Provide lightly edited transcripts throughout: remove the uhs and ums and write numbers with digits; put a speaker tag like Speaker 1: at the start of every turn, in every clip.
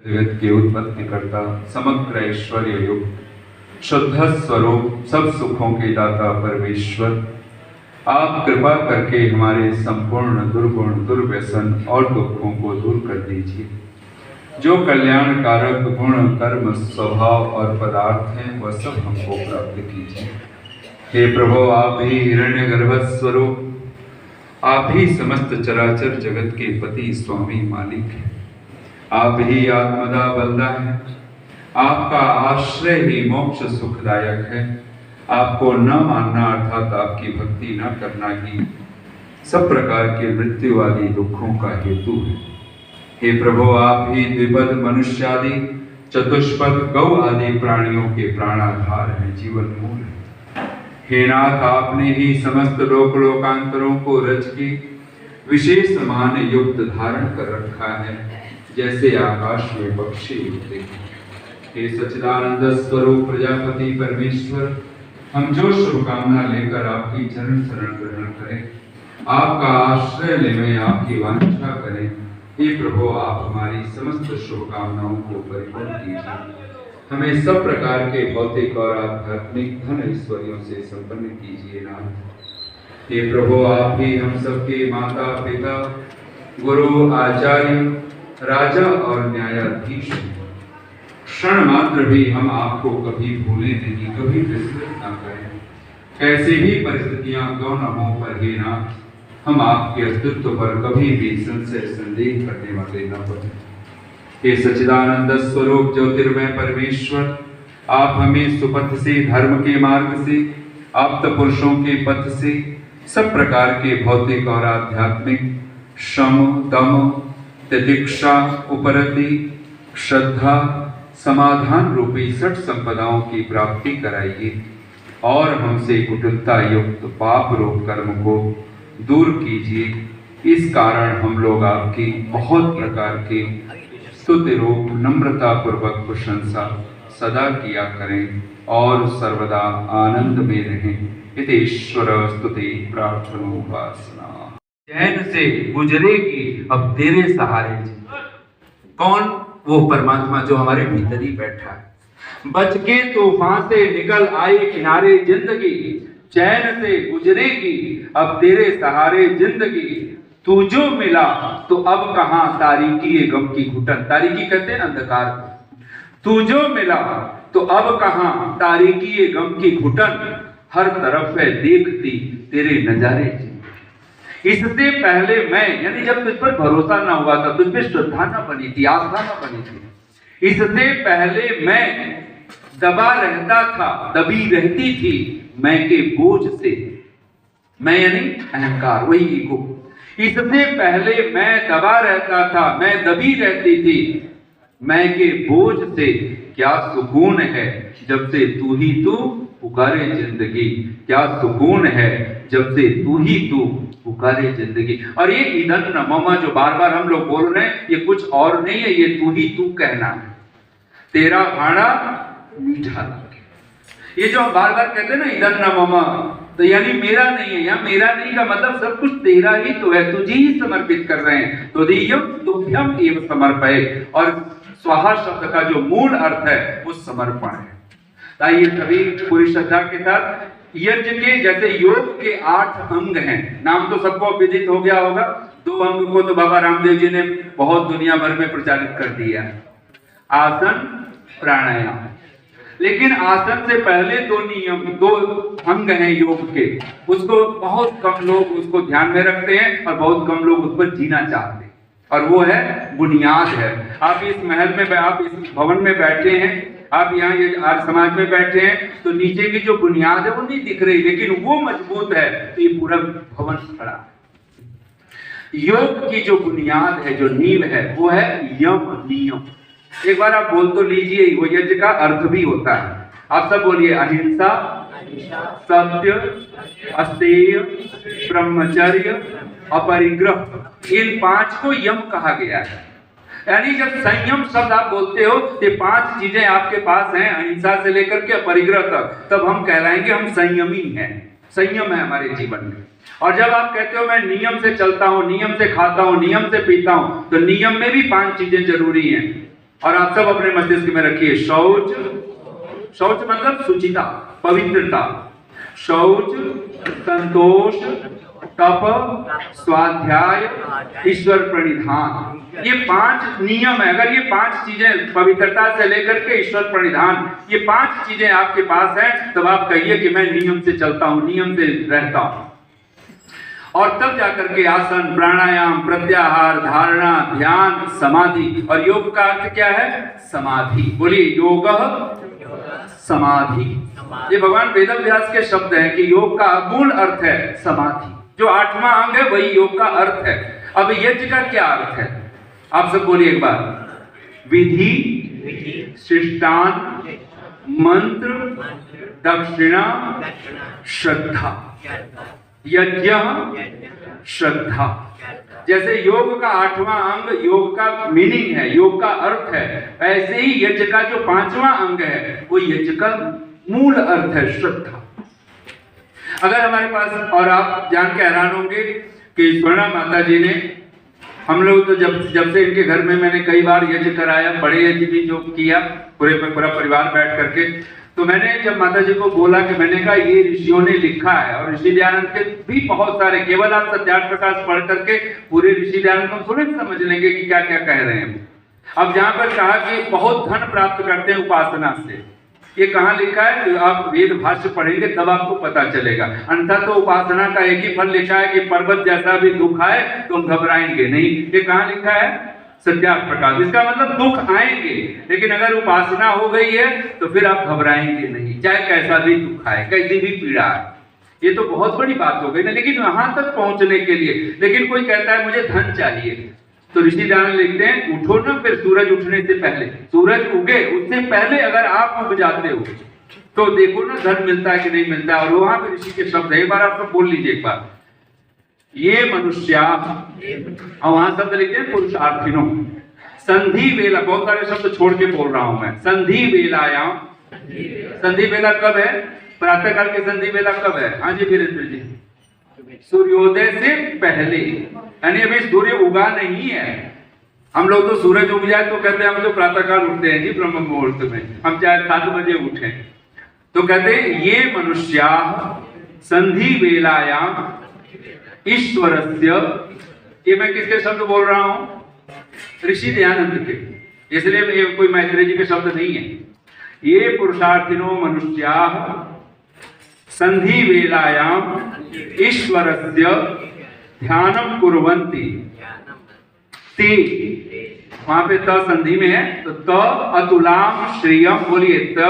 Speaker 1: जगत के उत्पत्तिकर्ता, समग्र ऐश्वर्य युक्त, शुद्ध स्वरूप, सब सुखों के दाता परमेश्वर, आप कृपा करके हमारे संपूर्ण दुर्गुण, दुर्व्यसन और दुखों को दूर कर दीजिए। जो कल्याण कारक गुण, कर्म, स्वभाव और पदार्थ हैं वह सब हमको प्राप्त कीजिए। हे प्रभु, आप ही हिरण्यगर्भ स्वरूप, आप ही समस्त चराचर जगत के पति, स्वामी, मालिक हैं। आप ही आत्मदा बलदा है। आपका आश्रय ही मोक्ष सुखदायक है। आपको न मानना अर्थात आपकी भक्ति न करना ही सब प्रकार के मृत्यु आदि दुखों का हेतु है। हे प्रभु, आप ही द्विपद मनुष्य आदि, चतुष्पद गौ आदि प्राणियों के प्राणाधार हैं, जीवन मूल है। हे नाथ, आपने ही समस्त लोक लोकांतरों को रच के विशेष मान युक्त धारण कर रखा है, जैसे आकाश में पक्षी उड़ते हैं। हे सच्चिदानंद स्वरूप प्रजापति परमेश्वर, हम जो शुभकामना लेकर आपकी चरण शरण ग्रहण करें, आपका आश्रय लें, आपकी वांछा करें, हे प्रभु, आप हमारी समस्त शुभकामनाओं को परिपूर्ण कीजिए। हमें सब प्रकार के भौतिक और आध्यात्मिक धन ऐश्वर्यों से संपन्न कीजिए नाथ। हे प्रभु, आप ही हम सबके माता पिता, गुरु, आचार्य, राजा और न्यायाधीश हैं। क्षण मात्र भी हम आपको कभी भूले नहीं, कभी विस्मृत न करें। कैसी भी परिस्थितियां क्यों न हो, पर हे नाथ, हम आपके अस्तित्व पर कभी भी संशय संदेह करने वाले न बने। हे सच्चिदानंद स्वरूप ज्योतिर्मय परमेश्वर, आप हमें सुपथ से, धर्म के मार्ग से, आप्त पुरुषों के पथ से, सब प्रकार के भौतिक और आध्यात्मिक शम, दम, तितिक्षा, उपरति, श्रद्धा, समाधान रूपी सठ संपदाओं की प्राप्ति कराइए और हमसे कुटिलता युक्त पाप रूप कर्म को दूर कीजिए। इस कारण हम लोग आपकी बहुत प्रकार के स्तुति रूप नम्रता पूर्वक प्रशंसा सदा किया करें और सर्वदा आनंद में रहें। इतेश्वर स्तुति प्रार्थना उपासना। चैन से गुजरेगी अब तेरे सहारे। कौन? वो परमात्मा जो हमारे भीतर ही बैठा है। बच के तूफान से निकल आई किनारे जिंदगी, चैन से गुजरेगी अब तेरे सहारे जिंदगी। तू जो मिला तो अब कहां तारीकी गम की घुटन। तारीकी कहते हैं अंधकार को। तू जो मिला तो अब कहां तारीकी गम की घुटन। हर तरफ है देखती तेरे नजारे। इससे पहले मैं, यानी जब तुझ पर भरोसा ना हुआ था, तुझ पे श्रद्धा ना बनी थी, आस्था ना बनी थी, इससे पहले मैं दबा रहता था, दबी रहती थी मैं के बोझ से। मैं यानी अहंकार, वही ईगो। इससे पहले मैं दबा रहता था, मैं दबी रहती थी मैं के बोझ से। क्या सुकून है जब से तू ही तू पुकारे जिंदगी। क्या सुकून है जब से तू ही तू पुकारे जिंदगी। और ये ईदन ममा जो बार बार हम लोग बोल रहे हैं, ये कुछ और नहीं है, ये तू ही तू कहना है। तेरा भाड़ा मीठा लगे, ये जो हम बार बार कहते हैं ना ईदन ममा, तो यानी मेरा नहीं है। या मेरा नहीं का मतलब सब कुछ तेरा ही तो है, तुझे ही समर्पित कर रहे हैं। तो दीयम तुभ्यम एव समर्पये। और स्वाहा शब्द का जो मूल अर्थ है वो समर्पण है। ताकि सभी पूरी श्रद्धा के साथ यज्ञ के, जैसे योग के 8 अंग हैं, नाम तो सबको विदित हो गया होगा। 2 अंग को तो बाबा रामदेव जी ने बहुत दुनिया भर में प्रचारित कर दिया, आसन, प्राणायाम। लेकिन आसन से पहले 2 नियम, 2 अंग हैं योग के, उसको बहुत कम लोग उसको ध्यान में रखते हैं और बहुत कम लोग उस पर जीना चाहते हैं। और वो है बुनियाद है। आप इस महल में, आप इस भवन में बैठे हैं, आप यहाँ ये आर्य समाज में बैठे हैं, तो नीचे की जो बुनियाद है वो नहीं दिख रही, लेकिन वो मजबूत है तो ये पूरा भवन खड़ा है। योग की जो बुनियाद है, जो नींव है, वो है यम नियम। एक बार आप बोल तो लीजिए, वो यज्ञ का अर्थ भी होता है। आप सब बोलिए, अहिंसा, सत्य, अस्तेय, ब्रह्मचर्य, अपरिग्रह। इन 5 को यम कहा गया है। यानी जब संयम शब्द आप बोलते हो, ये 5 चीजें आपके पास हैं, अहिंसा से लेकर के अपरिग्रह तक, तब हम कहलाएंगे हम संयमी हैं। संयम है हमारे जीवन में। और जब आप कहते हो मैं नियम से चलता हूं, नियम से खाता हूं, नियम से पीता हूं, तो नियम में भी 5 चीजें जरूरी हैं। और आप सब अपने मस्तिष्क में रखिए, शौच, शौच मतलब शुचिता, पवित्रता, शौच, संतोष, तप, स्वाध्याय, ईश्वर प्रणिधान, ये 5 नियम है। अगर ये 5 चीजें, पवित्रता से लेकर के ईश्वर प्रणिधान, ये 5 चीजें आपके पास हैं, तब आप कहिए कि मैं नियम से चलता हूं, नियम से रहता हूं। और तब जाकर के आसन, प्राणायाम, प्रत्याहार, धारणा, ध्यान, समाधि। और योग का अर्थ क्या है? समाधि। बोलिए, योग समाधि। ये भगवान वेदव्यास के शब्द हैं कि योग का मूल अर्थ है समाधि। जो 8वां अंग है वही योग का अर्थ है। अब यज्ञ का क्या अर्थ है? आप सब बोलिए एक बार। विधि, शिष्टान, मंत्र, दक्षिणा, श्रद्धा। यज्ञ, श्रद्धा। जैसे योग का 8वां अंग योग का मीनिंग है, योग का अर्थ है, ऐसे ही यज्ञ का जो 5वां अंग है वो यज्ञ का मूल अर्थ है, श्रद्धा। अगर हमारे पास, और आप जान के हैरान होंगे कि स्वर्णा माता जी ने, हम लोग तो जब से इनके घर में मैंने कई बार यज्ञ कराया, बड़े यज्ञ भी जो किया, पूरा परिवार बैठ करके, तो मैंने जब माता जी को बोला कि मैंने कहा ये ऋषियों ने लिखा है, और ऋषि दयानंद के भी बहुत सारे, केवल आप सत्यार्थ प्रकाश पढ़ करके पूरे ऋषि दयानंद को तुरंत समझ लेंगे कि क्या क्या कह रहे हैं। अब जहां पर कहा कि बहुत धन प्राप्त करते हैं उपासना से, ये कहाँ लिखा है? आप वेद भाष्य पढ़ेंगे तब आपको पता चलेगा। अन्यथा तो उपासना का एक ही फल लिखा है कि पर्वत जैसा भी दुख आए तो हम घबराएंगे नहीं। ये कहाँ लिखा है? सत्यार्थ प्रकाश। इसका मतलब दुख आएंगे, लेकिन अगर उपासना हो गई है तो फिर आप घबराएंगे नहीं, चाहे कैसा भी दुख आए, कैसी भी पीड़ा आए। ये तो बहुत बड़ी बात हो गई ना। लेकिन वहां तक पहुंचने के लिए, लेकिन कोई कहता है मुझे धन चाहिए, तो ऋषि दयानंद लिखते हैं उठो ना, फिर सूरज उठने से पहले, सूरज उगे उससे पहले अगर आप उग जाते हो तो देखो ना धन मिलता है कि नहीं मिलता है। और वहां पे ऋषि के शब्द है, एक बार आप सब बोल लीजिए एक बार। ये मनुष्या, और वहां शब्द लिखते हैं पुरुषार्थिनो, संधि वेला, बहुत सारे शब्द छोड़ के बोल रहा हूं मैं। संधि वेलायाम, संधि वेला कब है? प्रातः काल की संधि वेला कब है? हाँ जी वीरेंद्र जी, सूर्योदय से पहले, यानी अभी सूर्य उगा नहीं है। हम लोग तो सूरज उग जाए तो कहते हैं हम तो प्रातः काल उठते हैं जी, ब्रह्म मुहूर्त में, हम चाहे 7 बजे उठे, तो कहते हैं ये मनुष्या संधि वेलायाम ईश्वरस्य, ये मैं किसके शब्द बोल रहा हूं? ऋषि दयानंद के, इसलिए ये कोई मैत्रेय जी के शब्द नहीं है। ये पुरुषार्थिनो मनुष्या संधि वेलायाम ईश्वरस्य ध्यानम कुर्वन्ति, ते, वहां पे त संधि में है, तो त अतुलाम श्रियम, बोलिए त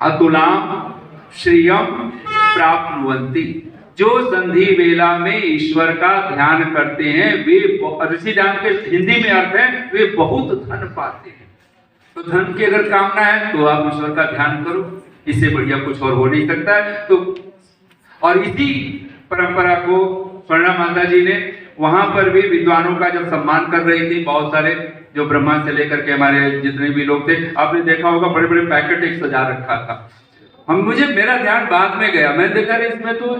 Speaker 1: अतुलाम श्रियम प्राप्नुवन्ति। जो संधि वेला में ईश्वर का ध्यान करते हैं वे, ऋषि ध्यान के हिंदी में अर्थ है वे बहुत धन पाते हैं। तो धन की अगर कामना है तो आप ईश्वर का ध्यान करो, इससे बढ़िया कुछ और हो नहीं सकता है। तो और इसी परंपरा को स्वर्णा माता जी ने वहां पर भी विद्वानों का जब सम्मान कर रही थी, बहुत सारे जो ब्रह्मा से लेकर के हमारे जितने भी लोग थे, आपने देखा होगा बड़े बड़े पैकेट एक सजा रखा था। मेरा ध्यान बाद में गया, मैं देखा इसमें तो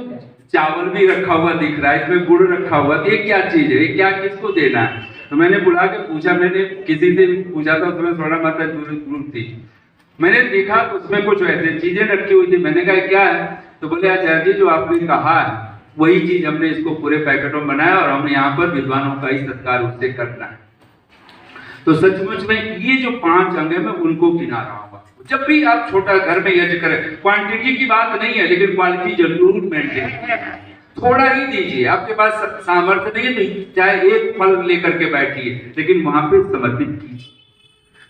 Speaker 1: चावल भी रखा हुआ दिख रहा है, इसमें गुड़ रखा हुआ, ये क्या चीज है, ये क्या किसको देना है? तो मैंने बुला के पूछा, मैंने किसी से पूछा था, उसमें स्वर्णा माता दूर थी, मैंने देखा तो उसमें कुछ ऐसे चीजें रखी हुई थी। मैंने कहा क्या है? तो बोले आचार्य जी जो आपने कहा है वही चीज हमने इसको पूरे पैकेटों में बनाया और हमने यहाँ पर विद्वानों का ही सत्कार उससे करना है। तो सचमुच में ये जो 5 अंग है मैं उनको गिना रहा हूँ। जब भी आप छोटा घर में यज्ञ करें, क्वांटिटी की बात नहीं है, लेकिन क्वालिटी जरूर मेंटेन, थोड़ा ही दीजिए। आपके पास सामर्थ्य नहीं है तो चाहे एक फल लेकर के बैठिए, लेकिन वहां पे समर्पित कीजिए।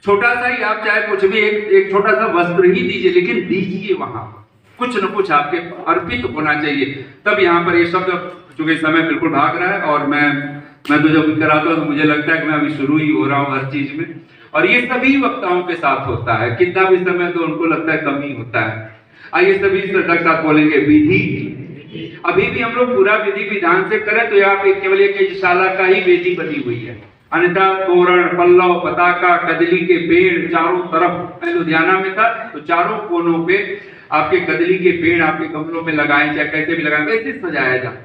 Speaker 1: छोटा सा ही आप चाहे कुछ भी एक छोटा सा वस्त्र ही दीजिए, लेकिन दीजिए, वहां कुछ न कुछ आपके अर्पित होना चाहिए। तब यहाँ पर ये शब्द, चूंकि समय बिल्कुल भाग रहा है और मैं तो जब कराता हूँ तो मुझे लगता है कि मैं अभी शुरू ही हो रहा हूँ हर चीज में, और ये सभी वक्ताओं के साथ होता है। कितना भी समय तो उनको लगता है कम ही होता है। आइए सभी श्रद्धा के साथ बोलेंगे विधि। अभी भी हम लोग पूरा विधि विधान से करें तो यहाँ पे केवल एक यज्ञशाला का ही वेदी बनी हुई है, अन्यथा तोरण, पल्लव, पताका, कदली के पेड़ चारों तरफ, मैं लुधियाना में था तो चारों कोनों पे आपके कदली के पेड़ आपके गमलों में लगाए, चाहे कैसे भी लगाए, कैसे सजाया जाए।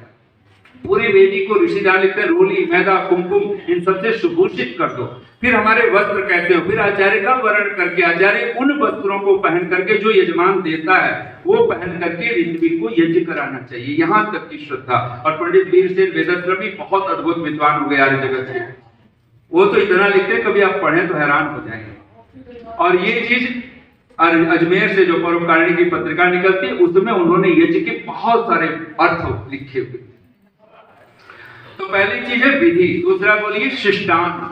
Speaker 1: पूरी वेदी को ऋषि लिखते हैं, रोली मैदा कुमकुम इन सबसे सुभूषित कर दो। फिर हमारे वस्त्र कैसे हो, फिर आचार्य का वर्ण करके, आचार्य उन वस्त्रों को पहन करके जो यजमान देता है वो पहन करके ऋत्वी को यज्ञ कराना चाहिए। यहाँ तक की श्रद्धा। और पंडित वीरसेन वेदाश्रमी बहुत अद्भुत विद्वान हो गए यार जगत से, वो तो इतना लिखते कभी आप पढ़ें तो हैरान हो जाएंगे। और ये चीज अजमेर से जो परोपकारिणी की पत्रिका निकलती है उसमें उन्होंने यज्ञ के बहुत सारे अर्थ लिखे हुए। तो पहली चीज है विधि, दूसरा बोलिए शिष्टान,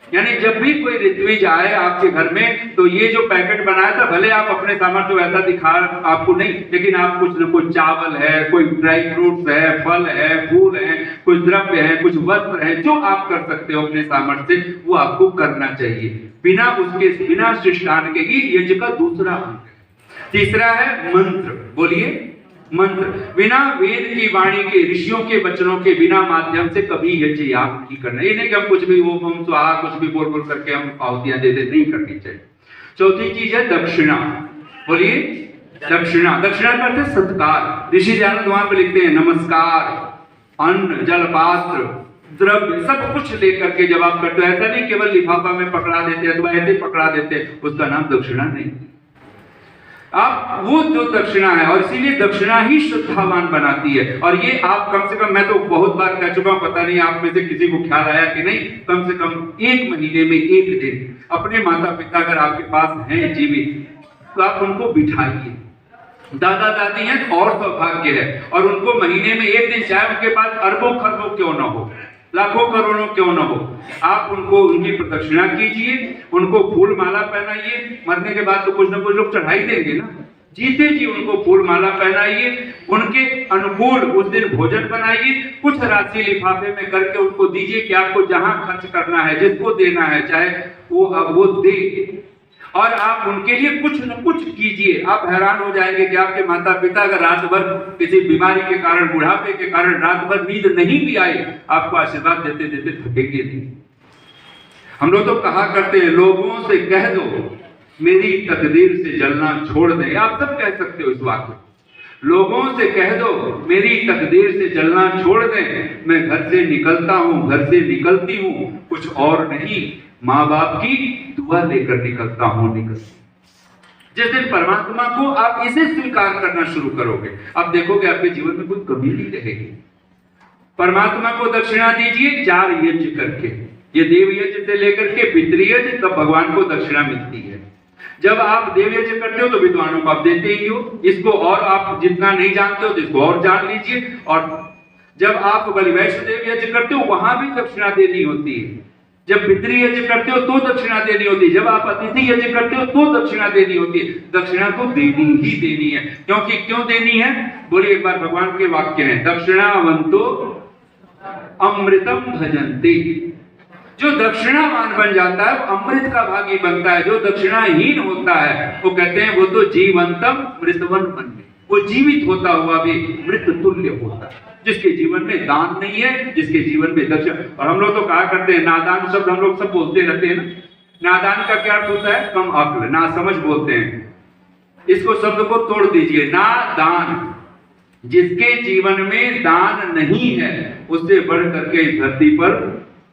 Speaker 1: यानी जब भी कोई ऋत्विज आए आपके घर में तो ये जो पैकेट बनाया था, भले आप अपने सामर्थ्य वैसा दिखा आपको नहीं, लेकिन आप कुछ न कुछ चावल है, कोई ड्राई फ्रूट्स है, फल है, फूल है, कुछ द्रव्य है, कुछ वस्त्र है, जो आप कर सकते हो अपने सामर्थ्य से वो आपको करना चाहिए। बिना शिष्टान के ही यज्ञ का दूसरा अंग। तीसरा है मंत्र, बोलिए मंत्र। बिना वेद की वाणी के, ऋषियों के वचनों के बिना माध्यम से कभी यज्ञ याग नहीं करना। ये नहीं कि हम कुछ भी ओम स्वाहा कुछ भी बोल करके हम आहुतियां दे दे, नहीं करनी चाहिए। चौथी चीज है दक्षिणा, बोलिए दक्षिणा। दक्षिणा का अर्थ है सत्कार। ऋषि दयानंद वहां पे लिखते हैं नमस्कार, अन्न, जलपात्र, द्रव्य सब कुछ लेकर के जब आप करते हो, ऐसा नहीं केवल लिफाफा में पकड़ा देते अथवा ऐसे पकड़ा देते, उसका नाम दक्षिणा नहीं। आप वो जो दक्षिणा है, और इसीलिए दक्षिणा ही श्रद्धावान बनाती है। और ये आप कम से कम, मैं तो बहुत बार कह चुका हूं, पता नहीं आप में से किसी को ख्याल आया कि नहीं, कम से कम एक महीने में एक दिन अपने माता पिता अगर आपके पास हैं जीवित तो आप उनको बिठाइए। दादा दादी हैं और सौभाग्य है, और उनको महीने में एक दिन, चाहे उनके पास अरबों खरबों क्यों ना हो, लाखों करोड़ों क्यों न हो, आप उनको उनकी प्रदक्षिणा कीजिए, उनको फूल माला पहनाइए। मरने के बाद तो कुछ न कुछ लोग चढ़ाई देंगे ना, जीते जी उनको फूल माला पहनाइए, उनके अनुकूल उस दिन भोजन बनाइए, कुछ राशि लिफाफे में करके उनको दीजिए कि आपको जहां खर्च करना है, जिसको देना है, चाहे वो दे, और आप उनके लिए कुछ न कुछ कीजिए। आप हैरान हो जाएंगे कि आपके माता पिता अगर रात भर किसी बीमारी के कारण, बुढ़ापे के कारण रात भर नींद नहीं भी आई, आपको आशीर्वाद देते देते थकेंगे नहीं। हम लोग तो कहा करते हैं, लोगों से कह दो मेरी तकदीर से जलना छोड़ दे। आप सब कह सकते हो इस वाक्य, लोगों से कह दो मेरी तकदीर से जलना छोड़ दे, मैं घर से निकलता हूं, घर से निकलती हूं, कुछ और नहीं, माँ बाप की दुआ लेकर निकलता हूं। जिस दिन परमात्मा को आप इसे स्वीकार करना शुरू करोगे, आप देखोगे आपके जीवन में कोई कमी नहीं रहेगी। परमात्मा को दक्षिणा दीजिए 4 यज्ञ करके, ये देव यज्ञ से लेकर के पितृयज्ञ, तब भगवान को दक्षिणा मिलती है। जब आप देव यज्ञ करते हो तो विद्वानों को आप देते ही हो, इसको और आप जितना नहीं जानते हो तो इसको और जान लीजिए। और जब आप बलि वैष्णदेव यज्ञ करते हो वहां भी दक्षिणा देनी होती है। जब पितृ यज्ञ करते हो तो दक्षिणा देनी होती है, जब आप अतिथि यज्ञ करते हो तो दक्षिणा देनी होती है। दक्षिणा तो देनी ही देनी है, क्योंकि क्यों देनी है, बोलिए एक बार, भगवान के वाक्य हैं, दक्षिणावंतो अमृतम भजन्ते। जो दक्षिणावान बन जाता है वो अमृत का भागी बनता है। जो दक्षिणाहीन होता है वो कहते हैं वो तो जीवंतम मृतवन बन, वो जीवित होता हुआ भी मृत तुल्य होता है। जिसके जीवन में दान नहीं है, जिसके जीवन में दक्षिणा। और हम लोग तो कहा करते हैं, नादान शब्द हम लोग सब बोलते रहते हैं ना, नादान का क्या अर्थ होता है, कम अक्ल, ना समझ बोलते हैं। इसको शब्द को तोड़ दीजिए, नादान, जिसके जीवन में दान नहीं है उससे बढ़ करके इस धरती पर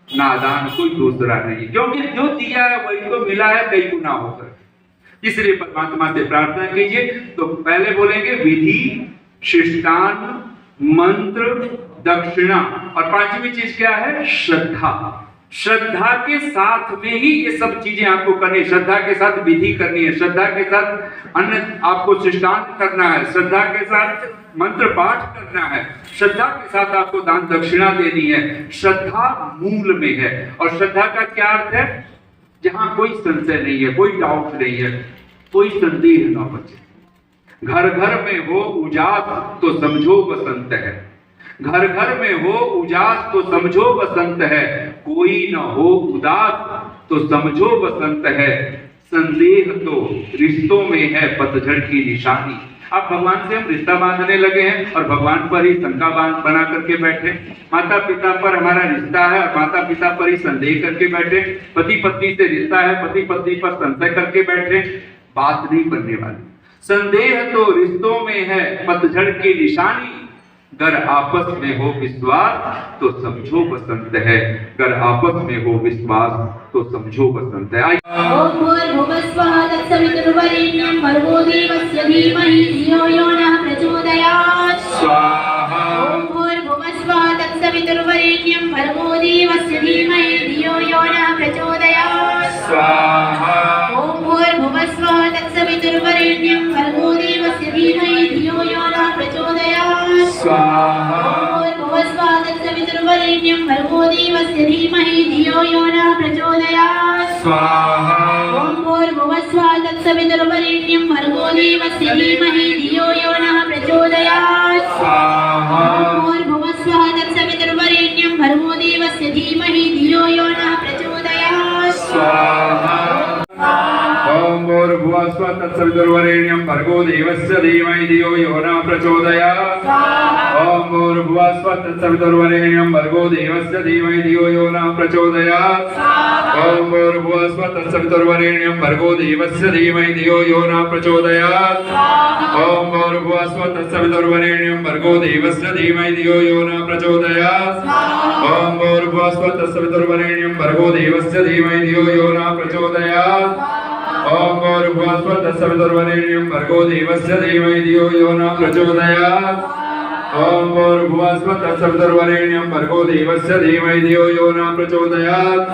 Speaker 1: नादान कोई दूसरा नहीं, क्योंकि जो दिया है वही तो मिला है कई गुना होकर। इसलिए परमात्मा से प्रार्थना कीजिए। तो पहले बोलेंगे विधि, शिष्टान, मंत्र, दक्षिणा, और 5वीं चीज क्या है, श्रद्धा। श्रद्धा के साथ में ही ये सब चीजें आपको करनी, श्रद्धा के साथ विधि करनी है, श्रद्धा के साथ अन्न आपको शिष्टांत करना है, श्रद्धा के साथ मंत्र पाठ करना है, श्रद्धा के साथ आपको दान दक्षिणा देनी है। श्रद्धा मूल में है। और श्रद्धा का क्या अर्थ है, जहां कोई संशय नहीं है, कोई डाउट नहीं है, कोई संदेह न बचे। घर घर में हो उजास तो समझो बसंत है, घर घर में हो उजास तो समझो बसंत है, कोई न हो उदास तो समझो बसंत है, संदेह तो रिश्तों में है पतझड़ की निशानी। अब भगवान से हम रिश्ता बांधने लगे हैं और भगवान पर ही शंका बना करके बैठे, माता पिता पर हमारा रिश्ता है और माता पिता पर ही संदेह करके बैठे, पति पत्नी से रिश्ता है, पति पत्नी पर संशय करके बैठे, बात नहीं बनने वाली। संदेह तो रिश्तों में है पतझड़ की निशानी, गर आपस में हो विश्वास तो समझो बसंत है, गर आपस में हो विश्वास तो समझो बसंत है।
Speaker 2: ओम भूर्भुवस्वः तत्सवितुर्वरेण्यं भर्गो देवस्य धीमहि धियो यो नः प्रचोदयात्।
Speaker 1: स्वाहा।
Speaker 2: ओम भूर्भुवस्वः तत्सवितुर्वरेण्यं भर्गो देवस्य धीमहि धियो यो नः प्रचोदयात्।
Speaker 1: स्वाहा।
Speaker 2: ओम भूर्भुवस्वः तत्सवितुर्वरेण्यं भर्गो देवस्य धीमहि धियो यो नः प्रचोदयात्।
Speaker 1: स्वाहा।
Speaker 2: ओम भूर्भुवस्वः तत्सवितुर्वरेण्यं भर्गो देवस्य धीमहि धियो यो नः प्रचोदयात्।
Speaker 1: स्वाहा।
Speaker 2: ओम भूर्भुवस्वः तत्सवितुर्वरेण्यं भर्गो देवस्य धीमहि धियो यो नः प्रचोदयात्।
Speaker 1: स्वाहा।
Speaker 2: ओम भूर्भुवस्वः तत्सवितुर्वरेण्यं भर्गो देवस्य धीमहि धियो यो नः प्रचोदयात्।
Speaker 1: स्वाहा। ओम भूर्भुवस्वः तत्सवितुर्वरेण्यं भर्गो देवस्य धीमहि धियो यो नः प्रचोदयात्। ओम भूर्भुवस्वः तत्सवितुर्वरेण्यं भर्गो देवस्य धीमहि धियो यो नः प्रचोदयात्। ओम भूर्भुवस्वः तत्सवितुर्वरेण्यं भर्गो देवस्य धीमहि धियो यो नः प्रचोदयात्। ओम भूर्भुवस्वः तत्सवितुर्वरेण्यं भर्गो देवस्य धीमहि धियो यो नः प्रचोदयात्। ओम भूर्भुवस्वः तत्सवितुर्वरेण्यं भर्गो देवस्य धीमहि धियो यो नः प्रचोदयात्। ओम भूर्भुवस्वः तत्सवितुर्वरेण्यं भर्गो देवस्य धीमहि धियो यो नः प्रचोदयात्। ओम भूर्भुवस्वः तत्सवितुर्वरेण्यं भर्गो देवस्य धीमहि धियो यो नः प्रचोदयात्।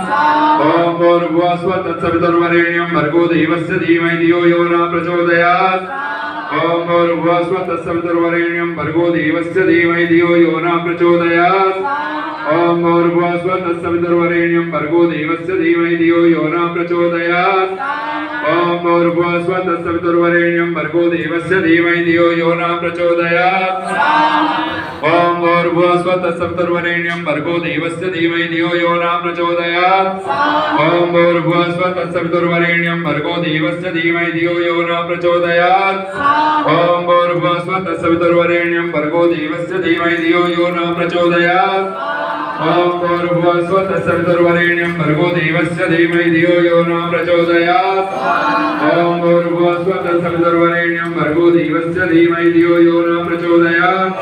Speaker 1: ओम भूर्भुवस्वः तत्सवितुर्वरेण्यं भर्गो देवस्य धीमहि धियो यो नः प्रचोदयात्। ओम भूर्भुवस्वः तत्सवितुर्वरेण्यं भर्गो देवस्य धीमहि धियो यो नः प्रचोदयात्। ओम भूर्भुवस्वः तत्सवितुर्वरेण्यं भर्गो देवस्य धीमहि धियो यो नः प्रचोदयात्। ओम भूर्भुवस्वः तत्सवितुर्वरेण्यं भर्गो देवस्य धीमहि धियो यो नः प्रचोदयात्। ओम भूर्भुवस्वः तत्सवितुर्वरेण्यं भर्गो देवस्य धीमहि धियो यो नः प्रचोदयात्। ओम भूर्भुवस्वः तत्सवितुर्वरेण्यं भर्गो देवस्य धीमहि धियो यो नः प्रचोदयात्। ओम भूर्भुवस्वः तत्सवितुर्वरेण्यं भर्गो देवस्य धीमहि धियो यो नः प्रचोदयात्। ओम भूर्भुवस्वः तत्सवितुर्वरेण्यं भर्गो देवस्य धीमहि धियो यो नः प्रचोदयात्। ओम भूर्भुवस्वः तत्सवितुर्वरेण्यं भर्गो देवस्य धीमहि धियो यो नः प्रचोदयात्। ओम भूर्भुवस्वः तत्सवितुर्वरेण्यं भर्गो देवस्य धीमहि धियो यो नः प्रचोदयात्।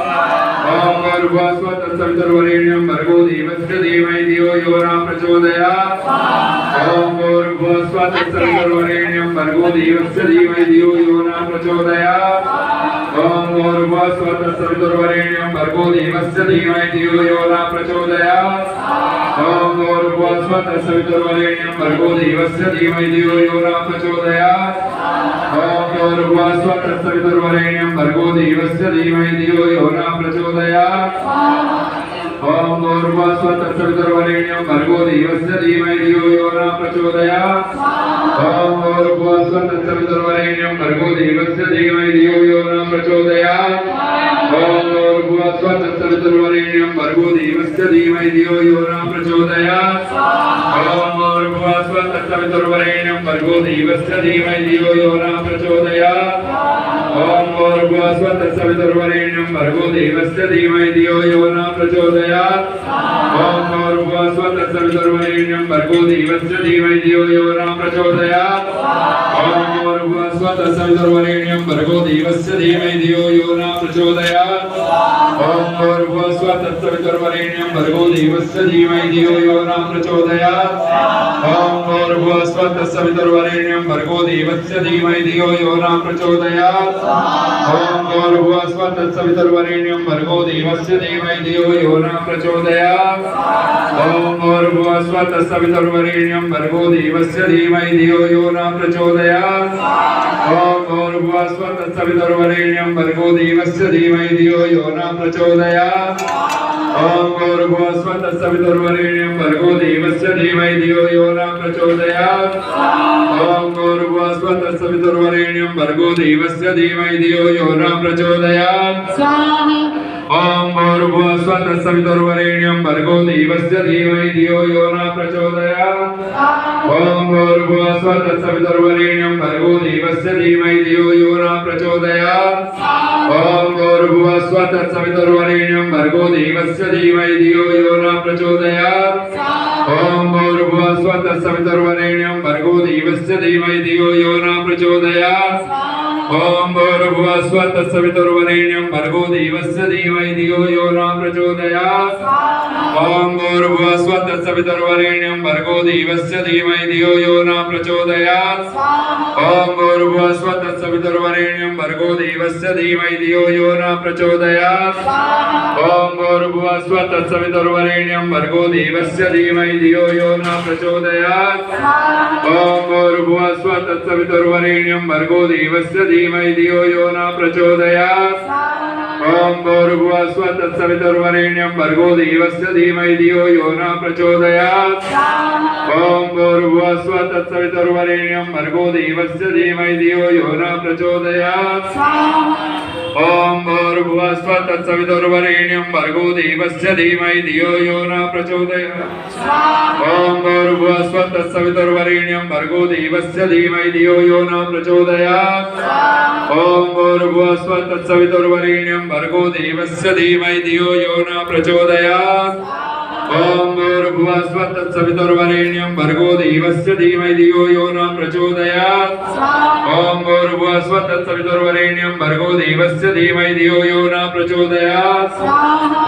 Speaker 1: ओम भूर्भुवस्वः तत्सवितुर्वरेण्यं भर्गो देवस्य धीमहि धियो यो नः प्रचोदयात्। ओम भूर्भुवस्वः तत्सवितुर्वरेण्यं भर्गो देवस्य धीमहि धियो यो नः प्रचोदयात्। ओम भूर्भुवस्वः तत्सवितुर्वरेण्यं भर्गो देवस्य धीमहि धियो यो नः प्रचोदयात्। ओम भूर्भुवस्वः तत्सवितुर्वरेण्यं भर्गो देवस्य धीमहि धियो यो नः प्रचोदयात्। ओम भूर्भुवस्वः तत्सवितुर्वरेण्यं भर्गो देवस्य धीमहि धियो यो नः प्रचोदयात्। ओम भूर्भुवस्वः तत्सवितुर्वरेण्यं भर्गो देवस्य धीमहि धियो यो नः प्रचोदयात्। ओम भूर्भुवस्वः तत्सवितुर्वरेण्यं भर्गो देवस्य धीमहि धियो यो नः प्रचोदयात्। ओम भूर्भुवस्वः तत्सवितुर्वरेण्यं भर्गो देवस्य धीमहि धियो यो नः प्रचोदयात्। ओम भूर्भुवस्वः तत्सवितुर्वरेण्यं भर्गो देवस्य धीमहि धियो यो नः प्रचोदयात्। ओम भूर्भुवस्वः तत्सवितुर्वरेण्यं भर्गो देवस्य धीमहि धियो यो नः प्रचोदयात्। ओम भूर्भुवस्वः तत्सवितुर्वरेण्यं भर्गो देवस्य धीमहि धियो यो नः प्रचोदयात्। ओम भूर्भुवस्वः तत्सवितुर्वरेण्यं भर्गो देवस्य धीमहि धियो यो नः प्रचोदयात्। ओम भूर्भुवस्वः तत्सवितुर्वरेण्यं भर्गो देवस्य धीमहि धियो यो नः प्रचोदयात्। ओम भूर्भुवस्वः तत्सवितुर्वरेण्यं भर्गो देवस्य धीमहि धियो यो नः प्रचोदयात्। ओम भूर्भुवस्वः तत्सवितुर्वरेण्यं भर्गो देवस्य धीमहि धियो यो नः प्रचोदयात्। ओम भूर्भुवस्वः तत्सवितुर्वरेण्यं भर्गो देवस्य धीमहि धियो यो नः प्रचोदयात्। ओम भूर्भुवस्वः तत्सवितुर्वरेण्यं भर्गो देवस्य धीमहि धियो यो नः प्रचोदयात्। ओम भूर्भुवस्वः तत्सवितुर्वरेण्यं भर्गो देवस्य धीमहि धियो यो नः प्रचोदयात्।
Speaker 2: स्वाहा।
Speaker 1: ओम भूर्भुवस्वः तत्सवितुर्वरेण्यं भर्गो देवस्य धीमहि धियो यो नः प्रचोदयात्। ओम भूर्भुवस्वः तत्सवितुर्वरेण्यं भर्गो देवस्य धीमहि धियो यो नः प्रचोदयात्। ओम भूर्भुवस्वः तत्सवितुर्वरेण्यं भर्गो देवस्य धीमहि धियो यो नः प्रचोदयात्। ओम भूर्भुवस्वः तत्सवितुर्वरेण्यं भर्गो देवस्य धीमहि धियो यो नः प्रचोदयात्। ओम भूर्भुवः स्वः तत्सवितुर्वरेण्यं भर्गो देवस्य धीमहि धियो यो न प्रचोदयात् ओम भूर्भुवः स्वः तत्सवितुर्वरेण्यं भर्गो देवस्य धीमहि धियो यो न प्रचोदयात् ओम भूर्भुवः स्वः तत्सवितुर्वरेण्यं भर्गो देवस्य धीमहि धियो यो न प्रचोदयात् ओम भूर्भुवः स्वः तत्सवितुर्वरेण्यं भर्गो देवस्य धीमहि धियो यो न प्रचोदयात् ओम भूर्भुवः स्वः तत्सवितुर्वरेण्यं भर्गो देवस्य धीमहि धियो यो न प्रचोदयात् ओम भूर्भुवः स्वः तत्सवितुर्वरेण्यं भर्गो देवस्य धीमहि धियो यो न प्रचोदयात् ओम भूर्भुवः स्वः तत्सवितुर्वरेण्यं भर्गो देवस्य धीमहि धियो यो न प्रचोदयात् ओम भूर्भुवः स्वः तत्सवितुर्वरेण्यं भर्गो देवस्य धीमहि धियो यो न प्रचोदयात् ओम भूर्भुवः स्वः तत्सवितुर्वरेण्यं भर्गो देवस्य धीमहि धियो यो न प्रचोदयात् ओम भूर्भुवः स्वः तत्सवितुर्वरेण्यं भर्गो देवस्य धीमहि धियो यो न प्रचोदयात् ओम भूर्भुवः स्वः तत्सवितुर्वरेण्यं भर्गो देवस्य धीमहि धियो यो न प्रचोदयात्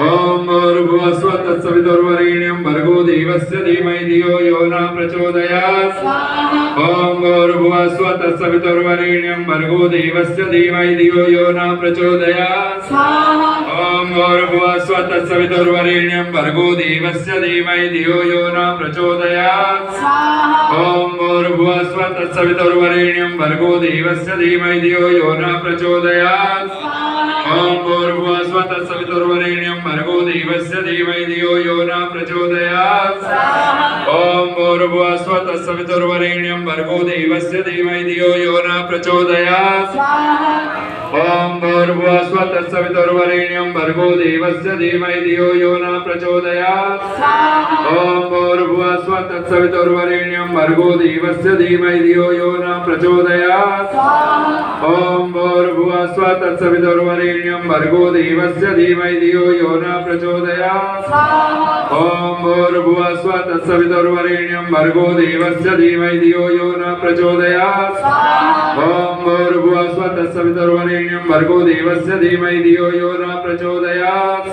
Speaker 1: ओम भूर्भुवः स्वः तत्सवितुर्वरेण्यं भर्गो देवस्य धीमहि धियो यो न प्रचोदयात् ओम भूर्भुवः स्वः तत्सवितुर्वरेण्यं भर्गो देवस्य धीमहि धियो यो न प्रचोदयात् ओम भूर्भुवः स्वः तत्सवितुर्वरेण्यं भर्गो देवस्य धीमहि धियो यो न प्रचोदयात् ओम भूर्भुवः स्वः तत्सवितुर्वरेण्यं भर्गो देवस्य धीमहि धियो यो न प्रचोदयात् ओम भूर्भुवः स्वः तत्सवितुर्वरेण्यं भर्गो देवस्य धीमहि धियो यो न प्रचोदयात् ओम भूर्भुवः स्वः तत्सवितुर्वरेण्यं भर्गो देवस्य धीमहि धियो यो न प्रचोदयात् ओम भूर्भुवः स्वः तत्सवितुर्वरेण्यं भर्गो देवस्य धीमहि धियो यो न प्रचोदयात् ओम भूर्भुवः स्वः तत्सवितुर्वरेण्यं भर्गो देवस्य धीमहि धियो यो न प्रचोदयात् ओम भूर्भुवः स्वः तत्सवितुर्वरेण्यं भर्गो देवस्य धीमहि धियो यो न प्रचोदयात् ओम भूर्भुवः स्वः तत्सवितुर्वरेण्यं भर्गो देवस्य धीमहि धियो यो न प्रचोदयात् ओम भूर्भुवः स्वः तत्सवितुर्वरेण्यं भर्गो देवस्य धीमहि धियो यो न प्रचोदयात् ओम भूर्भुवः स्वः तत्सवितुर्वरेण्यं भर्गो देवस्य धीमहि धियो यो न प्रचोदयात्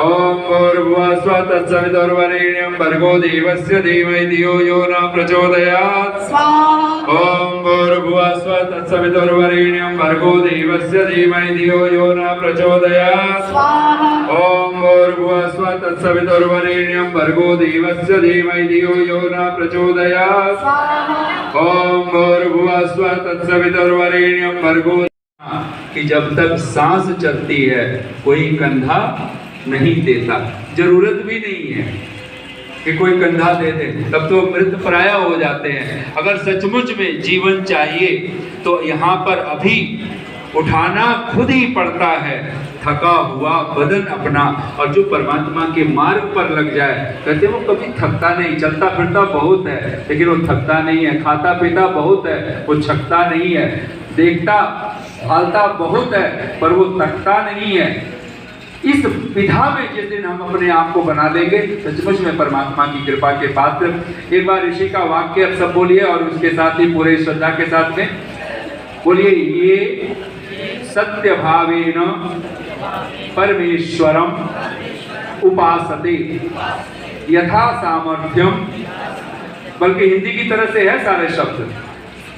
Speaker 1: ओम भूर्भुवः स्वः तत्सवितुर्वरेण्यं भर्गो देवस्य धीमहि धियो यो न प्रचोदयात् ओम भूर्भुवः स्वः तत्सवितुर्वरेण्यं भर्गो देवस्य धीमहि धियो यो न प्रचोदयात् ओम भूर्भुवः स्वः तत्सवितुर्वरेण्यं भर्गो देवस्य धीमहि धियो यो न प्रचोदयात् ओम भूर्भुवः स्वः तत्सवितुर्वरेण्यं भर्गो कि जब तक सांस चलती है कोई कंधा नहीं देता, जरूरत भी नहीं है कि कोई कंधा दे दे, तब तो मृत प्राय हो जाते हैं। अगर सचमुच में जीवन चाहिए तो यहाँ पर अभी उठाना खुद ही पड़ता है थका हुआ बदन अपना, और जो परमात्मा के मार्ग पर लग जाए कहते वो कभी थकता नहीं, चलता फिरता बहुत है लेकिन वो थकता नहीं है, खाता पीता बहुत है वो छकता नहीं है, देखता भालता बहुत है पर वो थकता नहीं है। इस विधा में जिस दिन हम अपने आप को बना लेंगे सचमुच में परमात्मा की कृपा के पात्र। एक बार ऋषि का वाक्य अब सब बोलिए और उसके साथ ही पूरे श्रद्धा के साथ में बोलिए, ये सत्य भावेन परमेश्वरम उपासते यथा सामर्थ्यम, बल्कि हिंदी की तरह से है सारे शब्द।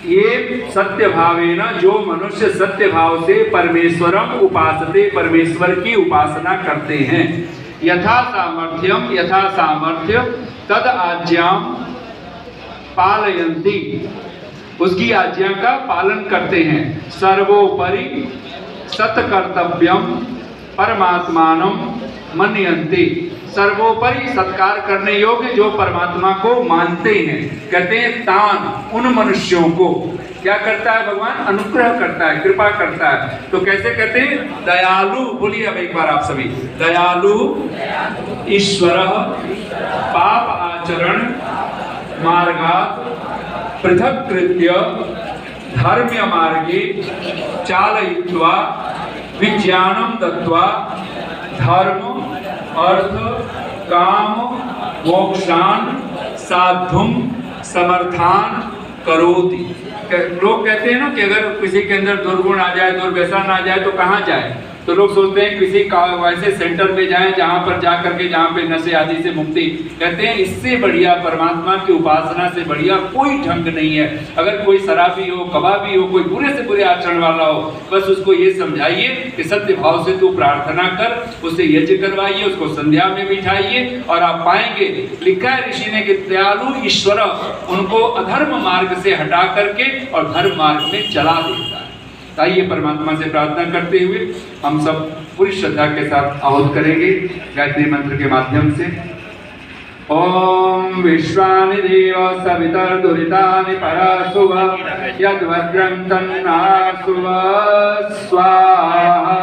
Speaker 1: ये सत्य भावेन, जो मनुष्य सत्य भाव से परमेश्वरम उपासते, परमेश्वर की उपासना करते हैं, यथा सामर्थ्यम, यथा सामर्थ्य तद आज्ञाम पालयन्ति, उसकी आज्ञा का पालन करते हैं। सर्वोपरि सत्कर्तव्यम परमात्मानं मन्यन्ते, सर्वोपरि सत्कार करने योग्य जो परमात्मा को मानते हैं। कहते हैं तान, उन मनुष्यों को क्या करता है भगवान? अनुग्रह करता है, कृपा करता है। तो कैसे कहते हैं? दयालु, बोलिए अब एक बार आप सभी, दयालु ईश्वर पाप आचरण मार्गात् पृथक्कृत्य धर्म्य मार्गे चालयित्वा विज्ञानं दत्वा धर्म अर्थ काम मोक्षान् साधुं समर्थान् करोति। लोग कहते हैं ना कि अगर किसी के अंदर दुर्गुण आ जाए, दुर्व्यसन आ जाए तो कहाँ जाए? तो लोग सोचते हैं किसी का वैसे सेंटर पे जाएं जहाँ पर जा करके जहाँ पे नशे आदि से मुक्ति। कहते हैं इससे बढ़िया, परमात्मा की उपासना से बढ़िया कोई ढंग नहीं है। अगर कोई शराबी हो, कबाबी हो, कोई बुरे से बुरे आचरण वाला हो, बस उसको ये समझाइए कि सत्य भाव से तू प्रार्थना कर, उससे यज्ञ करवाइए, उसको संध्या में बिठाइए और आप पाएंगे। लिखा है ऋषि ने कि दयालु ईश्वर उनको अधर्म मार्ग से हटा करके और धर्म मार्ग में चला देता है। आइए परमात्मा से प्रार्थना करते हुए हम सब पूरी श्रद्धा के साथ आहुत करेंगे गायत्री मंत्र के माध्यम से। ओम विश्वानि देव सवितर्दुरितानि परासुव यद्भद्रं तन्नासुव स्वाहा।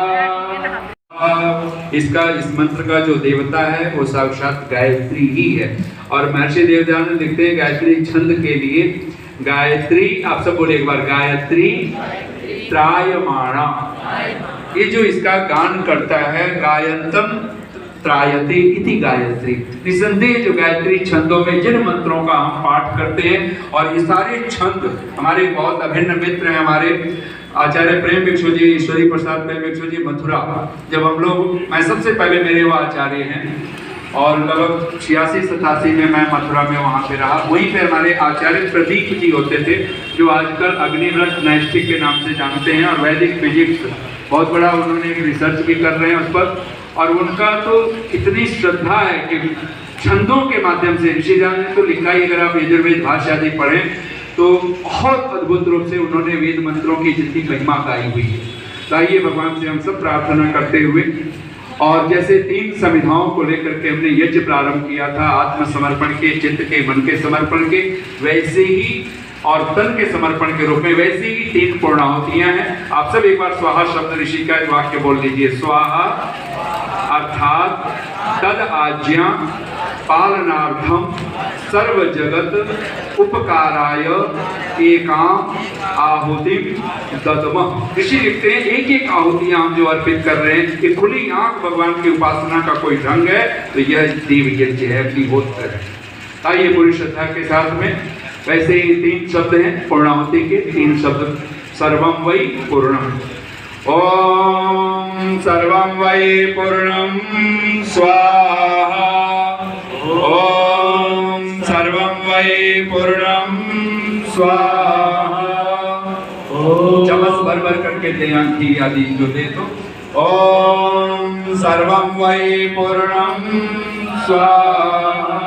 Speaker 1: इस मंत्र का जो देवता है वो साक्षात गायत्री ही है। और महर्षि देवदयानंद लिखते हैं गायत्री छंद के लिए, गायत्री, आप सब बोले एक बार, गायत्री त्रायमाणा। ये जो इसका गान करता है, गायंतम त्रायते इति गायत्री। निसंदेह जो गायत्री छंदों में जिन मंत्रों का हम पाठ करते हैं, और ये सारे छंद हमारे बहुत अभिन्न मित्र हैं, हमारे आचार्य प्रेम भिक्षु जी, ईश्वरी प्रसाद प्रेम भिक्षु जी मथुरा, जब हम लोग, मैं सबसे पहले मेरे वो आचार्य हैं और लगभग 86-87 में मैं मथुरा में वहाँ पे रहा। वहीं पे हमारे आचार्य प्रदीप जी होते थे, जो आजकल अग्निव्रत नैष्ठिक के नाम से जानते हैं, और वैदिक फिजिक्स बहुत बड़ा उन्होंने एक रिसर्च भी कर रहे हैं उस पर। और उनका तो इतनी श्रद्धा है कि छंदों के माध्यम से, ऋषिदान ने तो लिखा ही, अगर आप यजुर्वेद भाष्य आदि पढ़ें तो बहुत अद्भुत रूप से उन्होंने वेद मंत्रों की जितनी महिमा गाई हुई है। तो आइए भगवान से हम सब प्रार्थना करते हुए, और जैसे 3 समिधाओं को लेकर के हमने यज्ञ प्रारंभ किया था, आत्मसमर्पण के, चित्त के, मन के समर्पण के, वैसे ही और तन के समर्पण के रूप में वैसे ही 3 पूर्णाहुतियां हैं। आप सब एक बार स्वाहा शब्द ऋषि का वाक्य बोल लीजिए। स्वाहा अर्थात तद आज्ञा पालनार्थम सर्व जगत उपकाराय एकाम आहुति दद्मः। ऋषि लिखते हैं एक एक आहुतियां हम जो अर्पित कर रहे हैं, कि खुली आंख भगवान की उपासना का कोई ढंग है तो यह देव यज्ञ है, अग्निहोत्र है। आइए पूरी श्रद्धा के साथ में, वैसे ही 3 शब्द हैं पूर्णाहुति के, 3 शब्द, सर्वम वै पूर्णम। ओम सर्वम वै पूर्णम स्वाहा। ओम सर्वम वै पूर्णम स्वाहा। चमच भर भर करके दे घी आदि जो दे तो। ओम सर्वम वै पूर्णम स्वाहा।